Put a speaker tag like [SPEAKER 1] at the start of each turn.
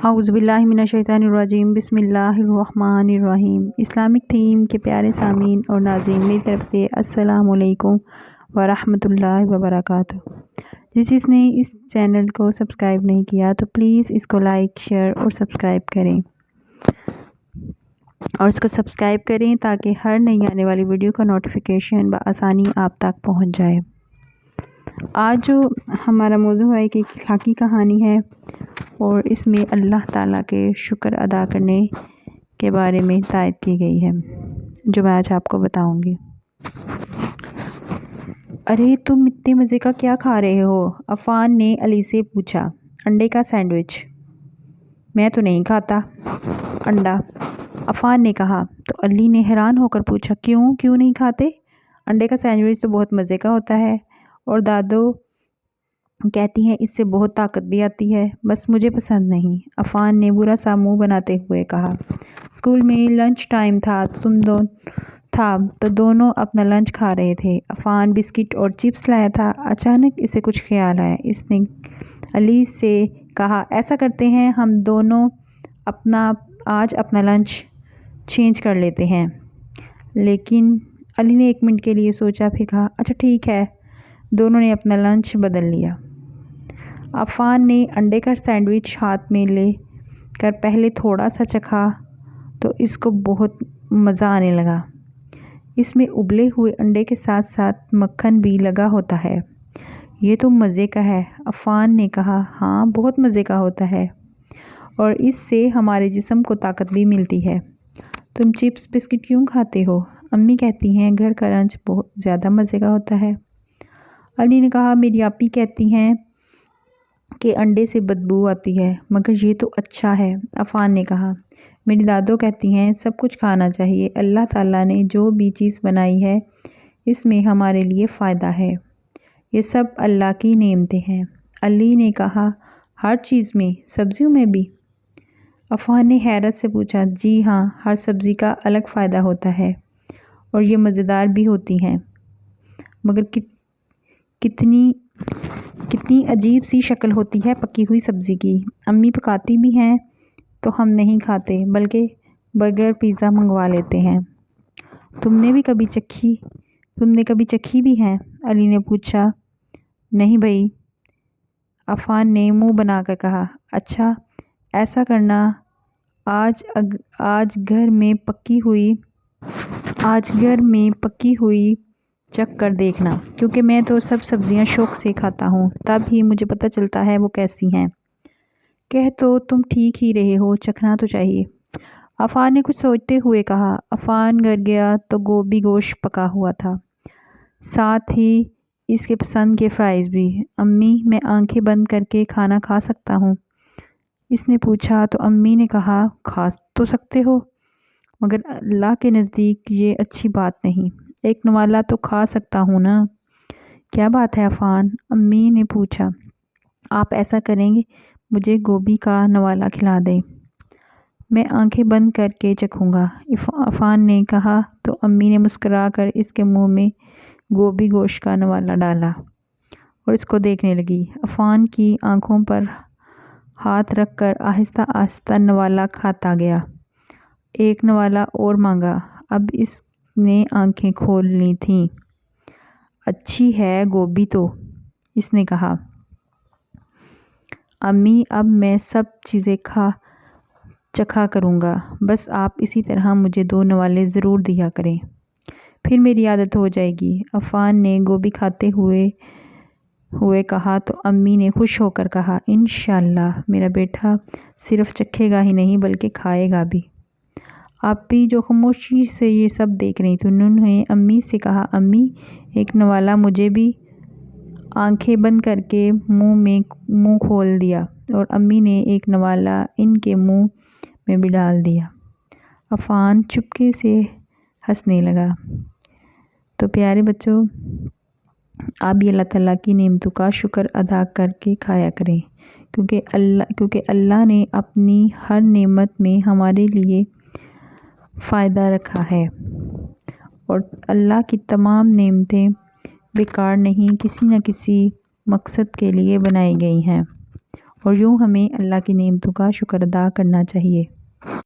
[SPEAKER 1] اعوذ باللہ من الشیطان الرجیم بسم اللہ الرحمن الرحیم۔ اسلامک تھیم کے پیارے سامعین اور ناظرین، میری طرف سے السلام علیکم ورحمۃ اللہ وبرکاتہ۔ جس نے اس چینل کو سبسکرائب نہیں کیا تو پلیز اس کو لائک، شیئر اور سبسکرائب کریں تاکہ ہر نئی آنے والی ویڈیو کا نوٹیفیکیشن بآسانی آپ تک پہنچ جائے۔ آج جو ہمارا موضوع ہے کہ اخلاقی کہانی ہے اور اس میں اللہ تعالیٰ کے شکر ادا کرنے کے بارے میں تائید کی گئی ہے، جو میں آج آپ کو بتاؤں گی۔ ارے تم اتنے مزے کا کیا کھا رہے ہو؟ عفان نے علی سے پوچھا۔ انڈے کا سینڈوچ۔ میں تو نہیں کھاتا انڈا، عفان نے کہا۔ تو علی نے حیران ہو کر پوچھا، کیوں نہیں کھاتے؟ انڈے کا سینڈوچ تو بہت مزے کا ہوتا ہے اور دادو کہتی ہیں اس سے بہت طاقت بھی آتی ہے، بس مجھے پسند نہیں، عفان نے برا سا منہ بناتے ہوئے کہا۔ اسکول میں لنچ ٹائم تھا تو دونوں اپنا لنچ کھا رہے تھے۔ عفان بسکٹ اور چپس لایا تھا۔ اچانک اسے کچھ خیال آیا۔ اس نے علی سے کہا، ایسا کرتے ہیں ہم دونوں آج اپنا لنچ چینج کر لیتے ہیں۔ لیکن علی نے 1 منٹ کے لیے سوچا، پھر کہا، اچھا ٹھیک ہے۔ دونوں نے اپنا لنچ بدل لیا۔ عفان نے انڈے کا سینڈوچ ہاتھ میں لے کر پہلے تھوڑا سا چکھا تو اس کو بہت مزہ آنے لگا۔ اس میں ابلے ہوئے انڈے کے ساتھ ساتھ مکھن بھی لگا ہوتا ہے۔ یہ تو مزے کا ہے، عفان نے کہا۔ ہاں بہت مزے کا ہوتا ہے اور اس سے ہمارے جسم کو طاقت بھی ملتی ہے۔ تم چپس بسکٹ کیوں کھاتے ہو؟ امی کہتی ہیں گھر کا لنچ بہت زیادہ مزے کا ہوتا ہے۔ علی نے کہا، میری آپی کہتی ہیں کہ انڈے سے بدبو آتی ہے، مگر یہ تو اچھا ہے، عفان نے کہا۔ میری دادو کہتی ہیں سب کچھ کھانا چاہیے، اللہ تعالیٰ نے جو بھی چیز بنائی ہے اس میں ہمارے لیے فائدہ ہے، یہ سب اللہ کی نعمتیں ہیں۔ علی نے کہا، ہر چیز میں؟ سبزیوں میں بھی؟ عفان نے حیرت سے پوچھا۔ جی ہاں، ہر سبزی کا الگ فائدہ ہوتا ہے اور یہ مزیدار بھی ہوتی ہیں، مگر کتنی عجیب سی شکل ہوتی ہے پکی ہوئی سبزی کی۔ امی پکاتی بھی ہیں تو ہم نہیں کھاتے، بلکہ برگر پیزا منگوا لیتے ہیں۔ تم نے کبھی چکھی بھی ہیں؟ علی نے پوچھا۔ نہیں بھئی، عفان نے منہ بنا کر کہا۔ اچھا ایسا کرنا، آج گھر میں پکی ہوئی چکھ کر دیکھنا، کیونکہ میں تو سب سبزیاں شوق سے کھاتا ہوں، تب ہی مجھے پتہ چلتا ہے وہ کیسی ہیں۔ کہہ تو تم ٹھیک ہی رہے ہو، چکھنا تو چاہیے، عفان نے کچھ سوچتے ہوئے کہا۔ عفان گھر گیا تو گوبھی گوشت پکا ہوا تھا، ساتھ ہی اس کے پسند کے فرائز بھی۔ امی میں آنکھیں بند کر کے کھانا کھا سکتا ہوں؟ اس نے پوچھا تو امی نے کہا، کھا تو سکتے ہو، مگر اللہ کے نزدیک یہ اچھی بات نہیں، ایک نوالا تو کھا سکتا ہوں نا۔ کیا بات ہے عفان؟ امی نے پوچھا۔ آپ ایسا کریں گے، مجھے گوبھی کا نوالا کھلا دیں، میں آنکھیں بند کر کے چکھوں گا، عفان نے کہا۔ تو امی نے مسکرا کر اس کے منہ میں گوبھی گوشت کا نوالا ڈالا اور اس کو دیکھنے لگی۔ عفان کی آنکھوں پر ہاتھ رکھ کر آہستہ آہستہ نوالا کھاتا گیا۔ ایک نوالا اور مانگا، اب اس نے آنکھیں کھول لی تھیں۔ اچھی ہے گوبھی تو، اس نے کہا۔ امی اب میں سب چیزیں چکھا کروں گا، بس آپ اسی طرح مجھے 2 نوالے ضرور دیا کریں، پھر میری عادت ہو جائے گی، عفان نے گوبھی کھاتے ہوئے کہا۔ تو امی نے خوش ہو کر کہا، انشاءاللہ میرا بیٹا صرف چکھے گا ہی نہیں بلکہ کھائے گا بھی۔ آپی جو خاموشی سے یہ سب دیکھ رہی تھی، انہوں نے امی سے کہا، امی ایک نوالا مجھے بھی۔ آنکھیں بند کر کے منہ کھول دیا اور امی نے ایک نوالا ان کے منہ میں بھی ڈال دیا۔ عفان چپکے سے ہنسنے لگا۔ تو پیارے بچوں، آپ بھی اللہ تعالیٰ کی نعمتوں کا شکر ادا کر کے کھایا کریں، کیونکہ اللہ نے اپنی ہر نعمت میں ہمارے لیے فائدہ رکھا ہے اور اللہ کی تمام نعمتیں بیکار نہیں، کسی نہ کسی مقصد کے لیے بنائی گئی ہیں اور یوں ہمیں اللہ کی نعمتوں کا شکر ادا کرنا چاہیے۔